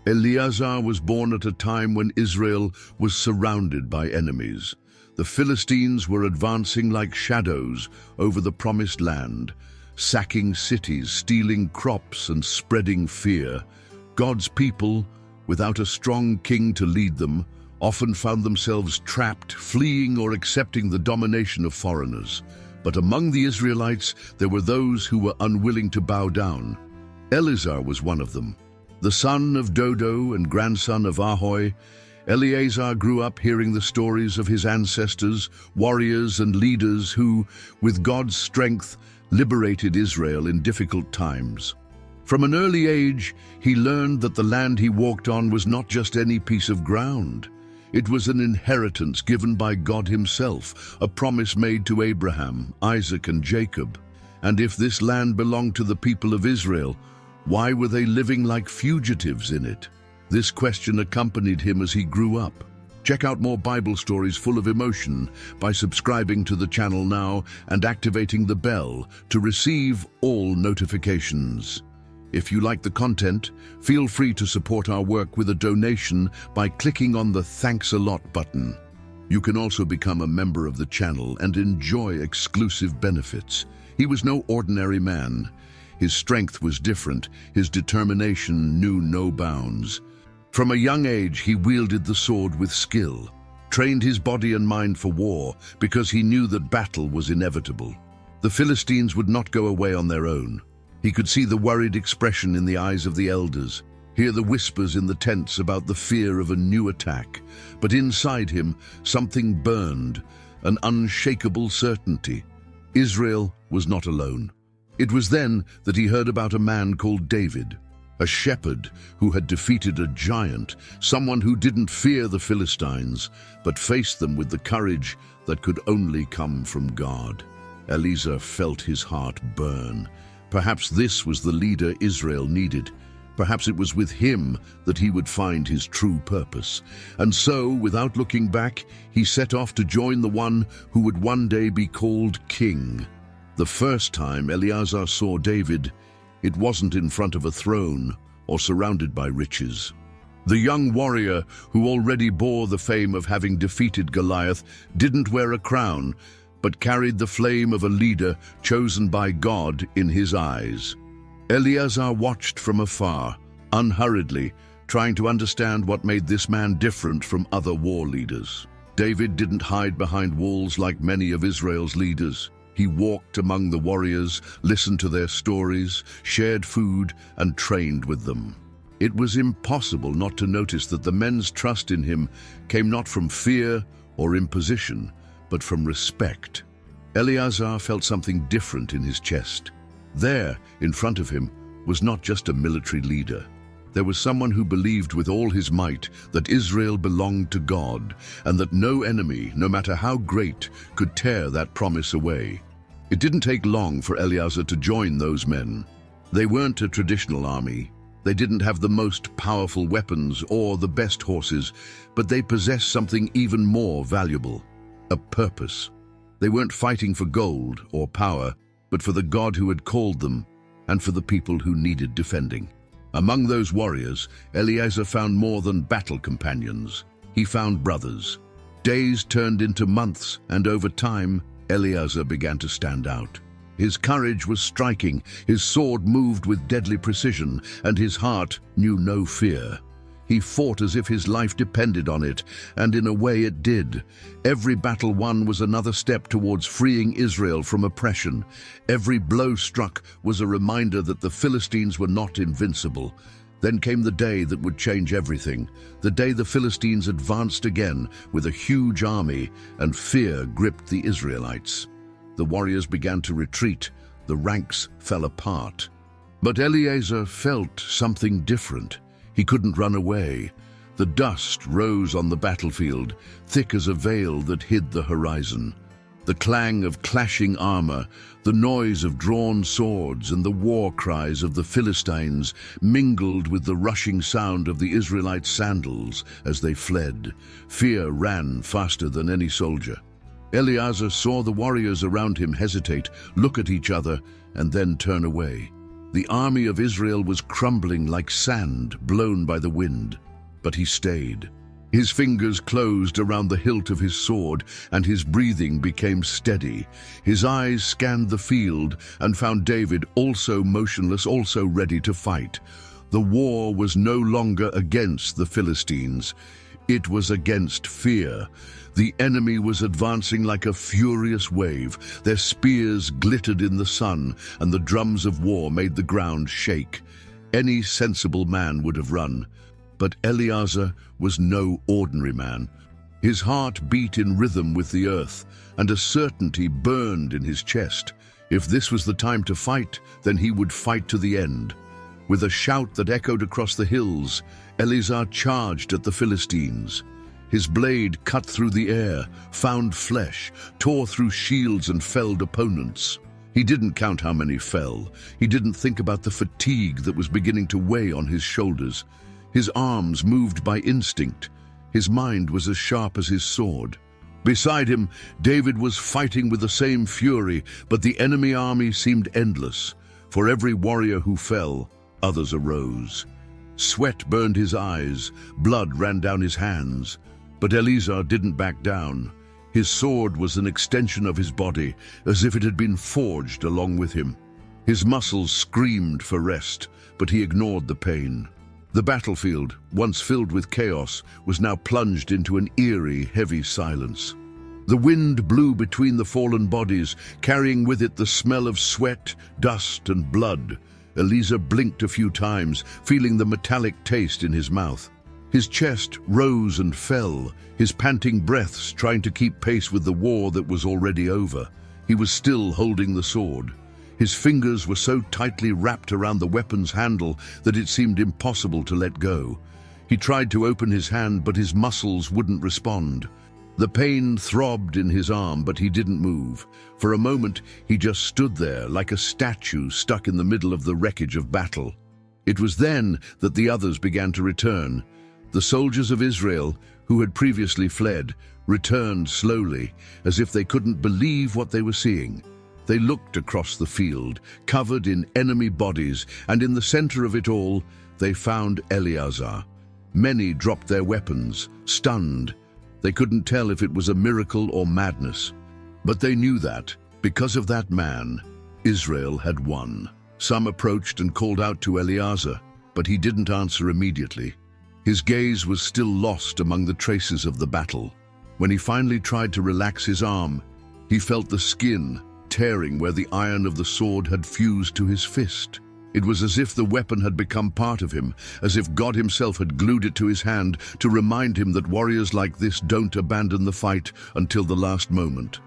Eleazar was born at a time when Israel was surrounded by enemies. The Philistines were advancing like shadows over the promised land, sacking cities, stealing crops, and spreading fear. God's people, without a strong king to lead them, often found themselves trapped, fleeing or accepting the domination of foreigners. But among the Israelites, there were those who were unwilling to bow down. Eleazar was one of them. The son of Dodo and grandson of Ahoy, Eleazar grew up hearing the stories of his ancestors, warriors and leaders who, with God's strength, liberated Israel in difficult times. From an early age, he learned that the land he walked on was not just any piece of ground. It was an inheritance given by God himself, a promise made to Abraham, Isaac, and Jacob. And if this land belonged to the people of Israel, why were they living like fugitives in it? This question accompanied him as he grew up. Check out more Bible stories full of emotion by subscribing to the channel now and activating the bell to receive all notifications. If you like the content, feel free to support our work with a donation by clicking on the Thanks a Lot button. You can also become a member of the channel and enjoy exclusive benefits. He was no ordinary man. His strength was different. His determination knew no bounds. From a young age, he wielded the sword with skill, trained his body and mind for war because he knew that battle was inevitable. The Philistines would not go away on their own. He could see the worried expression in the eyes of the elders, hear the whispers in the tents about the fear of a new attack. But inside him, something burned, an unshakable certainty. Israel was not alone. It was then that he heard about a man called David, a shepherd who had defeated a giant, someone who didn't fear the Philistines, but faced them with the courage that could only come from God. Eleazar felt his heart burn. Perhaps this was the leader Israel needed. Perhaps it was with him that he would find his true purpose. And so, without looking back, he set off to join the one who would one day be called king. The first time Eleazar saw David, it wasn't in front of a throne or surrounded by riches. The young warrior who already bore the fame of having defeated Goliath didn't wear a crown, but carried the flame of a leader chosen by God in his eyes. Eleazar watched from afar, unhurriedly, trying to understand what made this man different from other war leaders. David didn't hide behind walls like many of Israel's leaders. He walked among the warriors, listened to their stories, shared food, and trained with them. It was impossible not to notice that the men's trust in him came not from fear or imposition, but from respect. Eleazar felt something different in his chest. There, in front of him, was not just a military leader. There was someone who believed with all his might that Israel belonged to God, and that no enemy, no matter how great, could tear that promise away. It didn't take long for Eleazar to join those men. They weren't a traditional army. They didn't have the most powerful weapons or the best horses, but they possessed something even more valuable: a purpose. They weren't fighting for gold or power, but for the God who had called them and for the people who needed defending. Among those warriors, Eleazar found more than battle companions. He found brothers. Days turned into months, and over time, Eleazar began to stand out. His courage was striking, his sword moved with deadly precision, and his heart knew no fear. He fought as if his life depended on it, and in a way it did. Every battle won was another step towards freeing Israel from oppression. Every blow struck was a reminder that the Philistines were not invincible. Then came the day that would change everything, the day the Philistines advanced again with a huge army, and fear gripped the Israelites. The warriors began to retreat, the ranks fell apart. But Eleazar felt something different. He couldn't run away. The dust rose on the battlefield, thick as a veil that hid the horizon. The clang of clashing armor, the noise of drawn swords, and the war cries of the Philistines mingled with the rushing sound of the Israelites' sandals as they fled. Fear ran faster than any soldier. Eleazar saw the warriors around him hesitate, look at each other, and then turn away. The army of Israel was crumbling like sand blown by the wind, but he stayed. His fingers closed around the hilt of his sword, and his breathing became steady. His eyes scanned the field and found David also motionless, also ready to fight. The war was no longer against the Philistines. It was against fear. The enemy was advancing like a furious wave. Their spears glittered in the sun, and the drums of war made the ground shake. Any sensible man would have run. But Eleazar was no ordinary man. His heart beat in rhythm with the earth, and a certainty burned in his chest. If this was the time to fight, then he would fight to the end. With a shout that echoed across the hills, Eleazar charged at the Philistines. His blade cut through the air, found flesh, tore through shields and felled opponents. He didn't count how many fell. He didn't think about the fatigue that was beginning to weigh on his shoulders. His arms moved by instinct. His mind was as sharp as his sword. Beside him, David was fighting with the same fury, but the enemy army seemed endless. For every warrior who fell, others arose. Sweat burned his eyes, blood ran down his hands. But Eleazar didn't back down. His sword was an extension of his body, as if it had been forged along with him. His muscles screamed for rest, but he ignored the pain. The battlefield, once filled with chaos, was now plunged into an eerie, heavy silence. The wind blew between the fallen bodies, carrying with it the smell of sweat, dust, and blood. Eleazar blinked a few times, feeling the metallic taste in his mouth. His chest rose and fell, his panting breaths trying to keep pace with the war that was already over. He was still holding the sword. His fingers were so tightly wrapped around the weapon's handle that it seemed impossible to let go. He tried to open his hand, but his muscles wouldn't respond. The pain throbbed in his arm, but he didn't move. For a moment, he just stood there like a statue stuck in the middle of the wreckage of battle. It was then that the others began to return. The soldiers of Israel, who had previously fled, returned slowly, as if they couldn't believe what they were seeing. They looked across the field, covered in enemy bodies, and in the center of it all, they found Eleazar. Many dropped their weapons, stunned. They couldn't tell if it was a miracle or madness. But they knew that, because of that man, Israel had won. Some approached and called out to Eleazar, but he didn't answer immediately. His gaze was still lost among the traces of the battle. When he finally tried to relax his arm, he felt the skin tearing where the iron of the sword had fused to his fist. It was as if the weapon had become part of him, as if God himself had glued it to his hand to remind him that warriors like this don't abandon the fight until the last moment.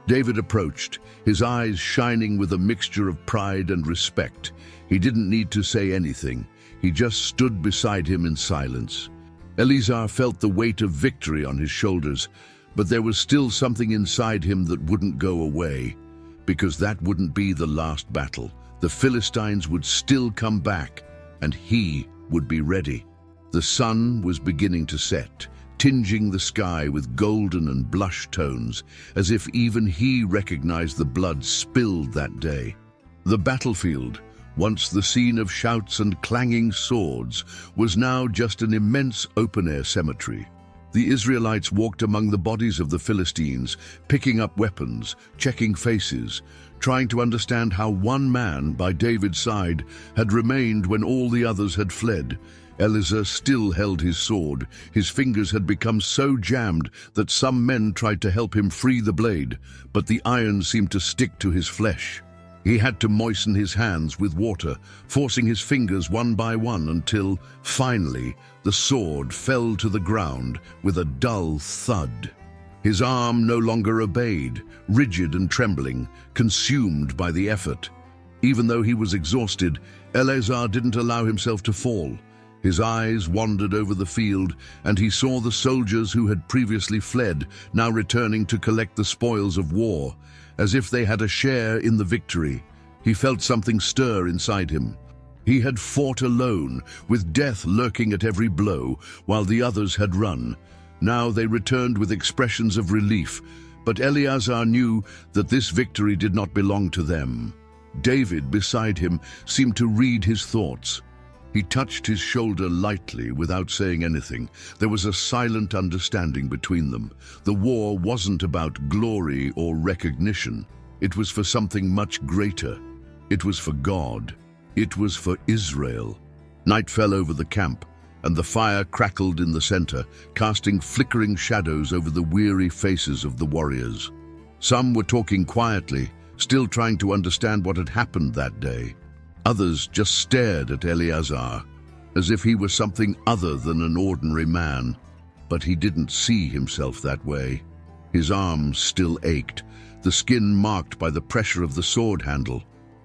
David approached, his eyes shining with a mixture of pride and respect. He didn't need to say anything. He just stood beside him in silence. Eleazar felt the weight of victory on his shoulders, but there was still something inside him that wouldn't go away, because that wouldn't be the last battle. The Philistines would still come back, and he would be ready. The sun was beginning to set, tinging the sky with golden and blush tones, as if even he recognized the blood spilled that day. The battlefield, once the scene of shouts and clanging swords, was now just an immense open-air cemetery. The Israelites walked among the bodies of the Philistines, picking up weapons, checking faces, trying to understand how one man by David's side had remained when all the others had fled. Eleazar still held his sword. His fingers had become so jammed that some men tried to help him free the blade, but the iron seemed to stick to his flesh. He had to moisten his hands with water, forcing his fingers one by one until, finally, the sword fell to the ground with a dull thud. His arm no longer obeyed, rigid and trembling, consumed by the effort. Even though he was exhausted, Eleazar didn't allow himself to fall. His eyes wandered over the field, and he saw the soldiers who had previously fled now returning to collect the spoils of war, as if they had a share in the victory. He felt something stir inside him. He had fought alone, with death lurking at every blow, while the others had run. Now they returned with expressions of relief, but Eleazar knew that this victory did not belong to them. David, beside him, seemed to read his thoughts. He touched his shoulder lightly without saying anything. There was a silent understanding between them. The war wasn't about glory or recognition. It was for something much greater. It was for God. It was for Israel. Night fell over the camp, and the fire crackled in the center, casting flickering shadows over the weary faces of the warriors. Some were talking quietly, still trying to understand what had happened that day. Others just stared at Eleazar, as if he were something other than an ordinary man. But he didn't see himself that way. His arms still ached, the skin marked by the pressure of the sword handle.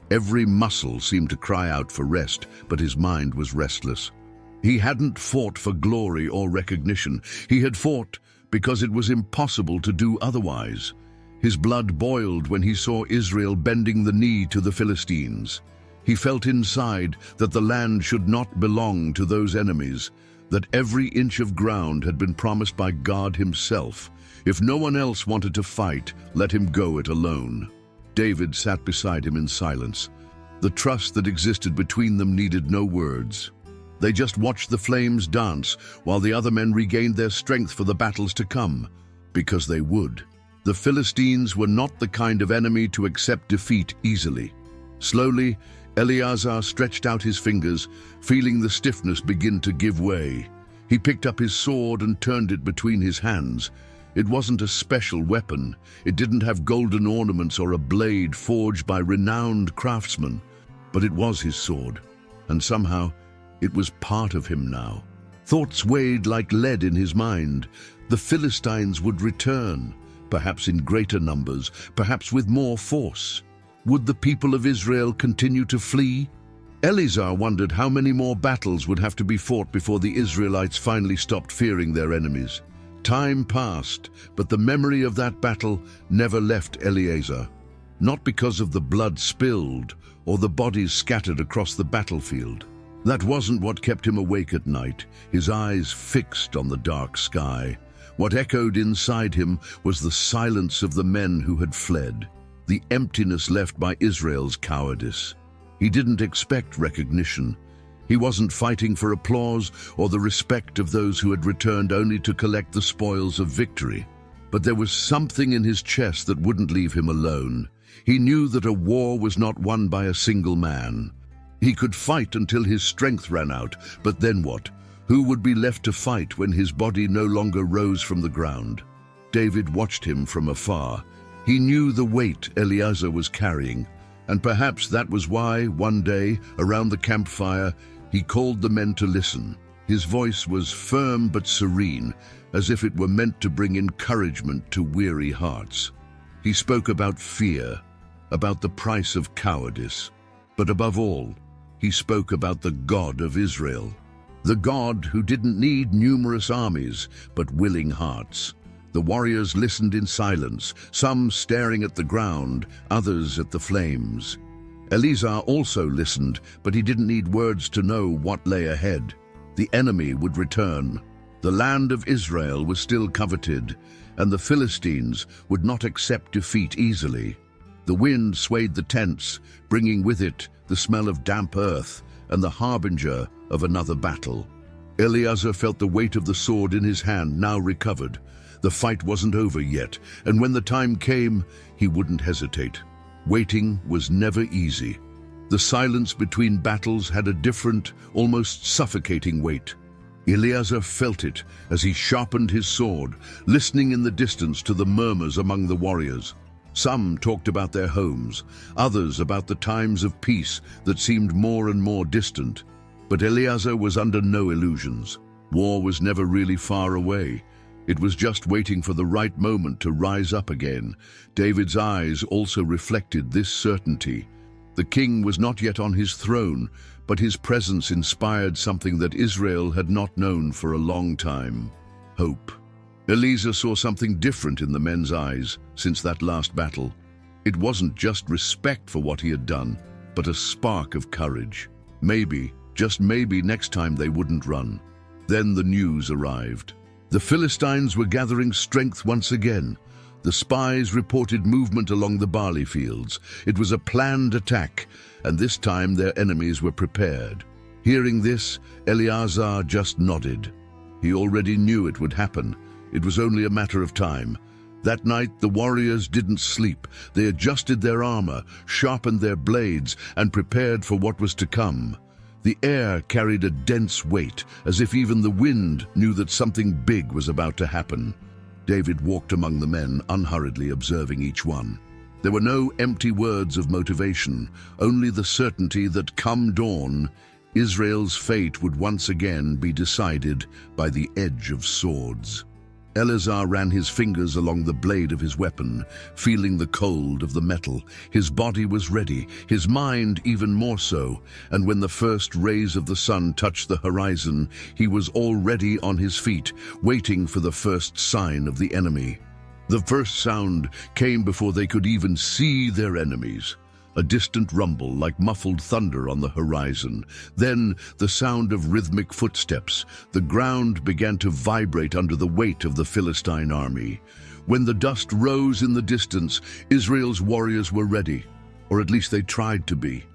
Every muscle seemed to cry out for rest, but his mind was restless. He hadn't fought for glory or recognition. He had fought because it was impossible to do otherwise. His blood boiled when he saw Israel bending the knee to the Philistines. He felt inside that the land should not belong to those enemies, that every inch of ground had been promised by God himself. If no one else wanted to fight, let him go it alone. David sat beside him in silence. The trust that existed between them needed no words. They just watched the flames dance while the other men regained their strength for the battles to come, because they would. The Philistines were not the kind of enemy to accept defeat easily. Slowly, Eleazar stretched out his fingers, feeling the stiffness begin to give way. He picked up his sword and turned it between his hands. It wasn't a special weapon. It didn't have golden ornaments or a blade forged by renowned craftsmen. But it was his sword, and somehow it was part of him now. Thoughts weighed like lead in his mind. The Philistines would return, perhaps in greater numbers, perhaps with more force. Would the people of Israel continue to flee? Eleazar wondered how many more battles would have to be fought before the Israelites finally stopped fearing their enemies. Time passed, but the memory of that battle never left Eleazar. Not because of the blood spilled or the bodies scattered across the battlefield. That wasn't what kept him awake at night, his eyes fixed on the dark sky. What echoed inside him was the silence of the men who had fled. The emptiness left by Israel's cowardice. He didn't expect recognition. He wasn't fighting for applause or the respect of those who had returned only to collect the spoils of victory. But there was something in his chest that wouldn't leave him alone. He knew that a war was not won by a single man. He could fight until his strength ran out, but then what? Who would be left to fight when his body no longer rose from the ground? David watched him from afar. He knew the weight Eleazar was carrying, and perhaps that was why, one day, around the campfire, he called the men to listen. His voice was firm but serene, as if it were meant to bring encouragement to weary hearts. He spoke about fear, about the price of cowardice, but above all, he spoke about the God of Israel, the God who didn't need numerous armies, but willing hearts. The warriors listened in silence, some staring at the ground, others at the flames. Eleazar also listened, but he didn't need words to know what lay ahead. The enemy would return. The land of Israel was still coveted, and the Philistines would not accept defeat easily. The wind swayed the tents, bringing with it the smell of damp earth and the harbinger of another battle. Eleazar felt the weight of the sword in his hand, now recovered. The fight wasn't over yet, and when the time came, he wouldn't hesitate. Waiting was never easy. The silence between battles had a different, almost suffocating weight. Eleazar felt it as he sharpened his sword, listening in the distance to the murmurs among the warriors. Some talked about their homes, others about the times of peace that seemed more and more distant. But Eleazar was under no illusions. War was never really far away. It was just waiting for the right moment to rise up again. David's eyes also reflected this certainty. The king was not yet on his throne, but his presence inspired something that Israel had not known for a long time: hope. Eleazar saw something different in the men's eyes since that last battle. It wasn't just respect for what he had done, but a spark of courage. Maybe, just maybe, next time they wouldn't run. Then the news arrived. The Philistines were gathering strength once again. The spies reported movement along the barley fields. It was a planned attack, and this time their enemies were prepared. Hearing this, Eleazar just nodded. He already knew it would happen. It was only a matter of time. That night, the warriors didn't sleep. They adjusted their armor, sharpened their blades, and prepared for what was to come. The air carried a dense weight, as if even the wind knew that something big was about to happen. David walked among the men, unhurriedly observing each one. There were no empty words of motivation, only the certainty that come dawn, Israel's fate would once again be decided by the edge of swords. Eleazar ran his fingers along the blade of his weapon, feeling the cold of the metal. His body was ready, his mind even more so, and when the first rays of the sun touched the horizon, he was already on his feet, waiting for the first sign of the enemy. The first sound came before they could even see their enemies. A distant rumble like muffled thunder on the horizon. Then the sound of rhythmic footsteps. The ground began to vibrate under the weight of the Philistine army. When the dust rose in the distance, Israel's warriors were ready, or at least they tried to be.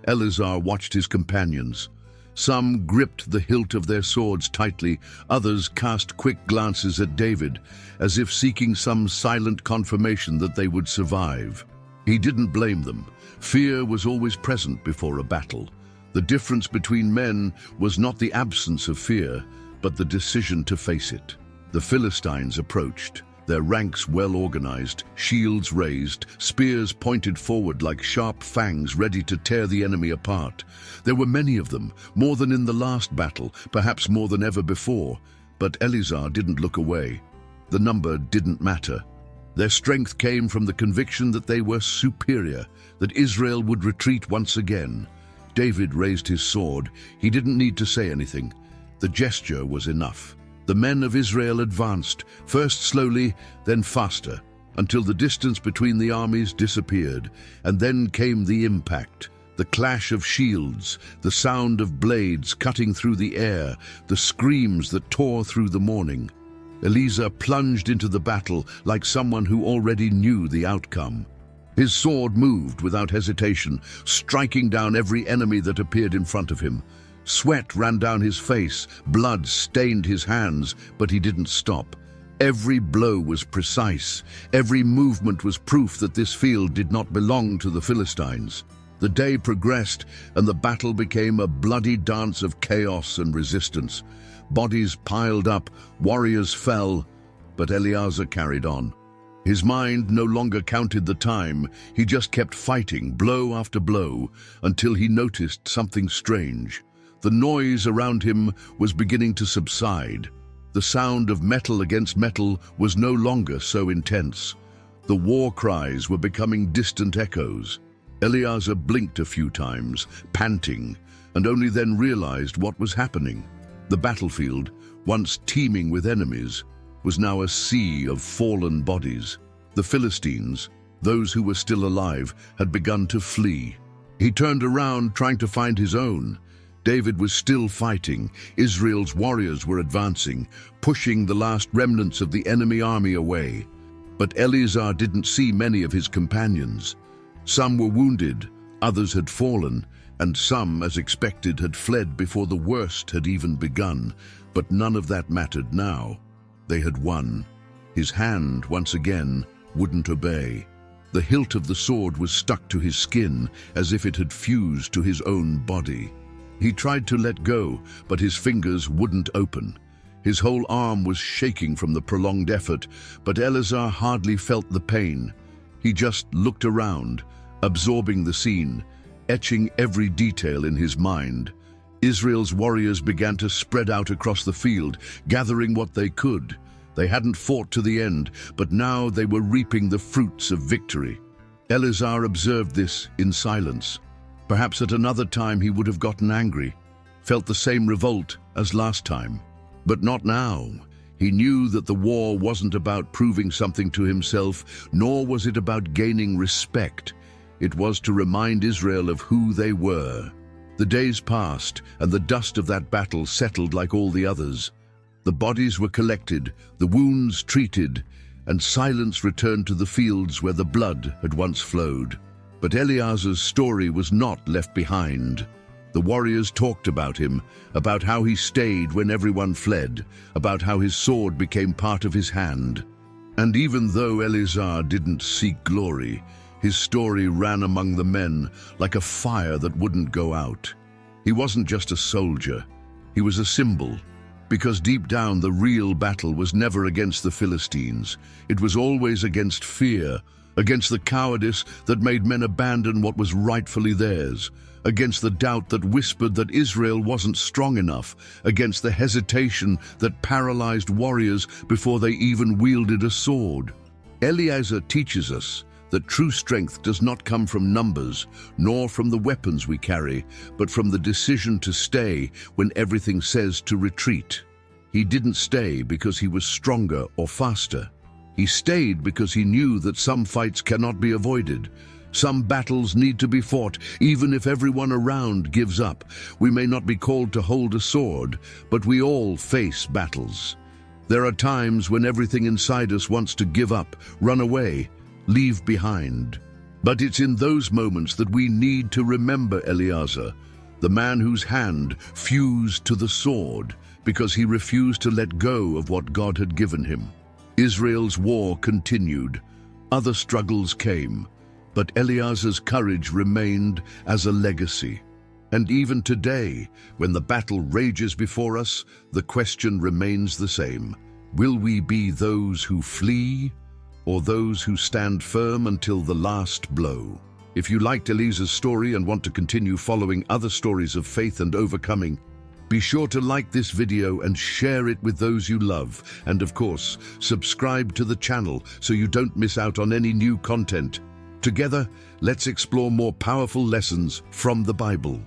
Eleazar watched his companions. Some gripped the hilt of their swords tightly, others cast quick glances at David, as if seeking some silent confirmation that they would survive. He didn't blame them. Fear was always present before a battle. The difference between men was not the absence of fear, but the decision to face it. The Philistines approached, their ranks well organized, shields raised, spears pointed forward like sharp fangs ready to tear the enemy apart. There were many of them, more than in the last battle, perhaps more than ever before, but Eleazar didn't look away. The number didn't matter. Their strength came from the conviction that they were superior, that Israel would retreat once again. David raised his sword. He didn't need to say anything. The gesture was enough. The men of Israel advanced, first slowly, then faster, until the distance between the armies disappeared, and then came the impact. The clash of shields, the sound of blades cutting through the air, the screams that tore through the morning. Eleazar plunged into the battle like someone who already knew the outcome. His sword moved without hesitation, striking down every enemy that appeared in front of him. Sweat ran down his face, blood stained his hands, but he didn't stop. Every blow was precise. Every movement was proof that this field did not belong to the Philistines. The day progressed, and the battle became a bloody dance of chaos and resistance. Bodies piled up, warriors fell, but Eleazar carried on. His mind no longer counted the time. He just kept fighting, blow after blow, until he noticed something strange. The noise around him was beginning to subside. The sound of metal against metal was no longer so intense. The war cries were becoming distant echoes. Eleazar blinked a few times, panting, and only then realized what was happening. The battlefield, once teeming with enemies, was now a sea of fallen bodies. The Philistines, those who were still alive, had begun to flee. He turned around, trying to find his own. David was still fighting. Israel's warriors were advancing, pushing the last remnants of the enemy army away. But Eleazar didn't see many of his companions. Some were wounded, others had fallen, and some, as expected, had fled before the worst had even begun. But none of that mattered now. They had won. His hand, once again, wouldn't obey. The hilt of the sword was stuck to his skin, as if it had fused to his own body. He tried to let go, but his fingers wouldn't open. His whole arm was shaking from the prolonged effort, but Eleazar hardly felt the pain. He just looked around, absorbing the scene, etching every detail in his mind. Israel's warriors began to spread out across the field, gathering what they could. They hadn't fought to the end, but now they were reaping the fruits of victory. Eleazar observed this in silence. Perhaps at another time he would have gotten angry, felt the same revolt as last time. But not now. He knew that the war wasn't about proving something to himself, nor was it about gaining respect. It was to remind Israel of who they were. The days passed, and the dust of that battle settled like all the others. The bodies were collected, the wounds treated, and silence returned to the fields where the blood had once flowed. But Eleazar's story was not left behind. The warriors talked about him, about how he stayed when everyone fled, about how his sword became part of his hand. And even though Eleazar didn't seek glory, his story ran among the men like a fire that wouldn't go out. He wasn't just a soldier, he was a symbol. Because deep down the real battle was never against the Philistines. It was always against fear, against the cowardice that made men abandon what was rightfully theirs, against the doubt that whispered that Israel wasn't strong enough, against the hesitation that paralyzed warriors before they even wielded a sword. Eleazar teaches us that true strength does not come from numbers, nor from the weapons we carry, but from the decision to stay when everything says to retreat. He didn't stay because he was stronger or faster. He stayed because he knew that some fights cannot be avoided. Some battles need to be fought, even if everyone around gives up. We may not be called to hold a sword, but we all face battles. There are times when everything inside us wants to give up, run away, leave behind. But it's in those moments that we need to remember Eleazar, the man whose hand fused to the sword because he refused to let go of what God had given him. Israel's war continued. Other struggles came, but Eleazar's courage remained as a legacy. And even today, when the battle rages before us, the question remains the same. Will we be those who flee, or those who stand firm until the last blow? If you liked Eleazar's story and want to continue following other stories of faith and overcoming, be sure to like this video and share it with those you love. And of course, subscribe to the channel so you don't miss out on any new content. Together, let's explore more powerful lessons from the Bible.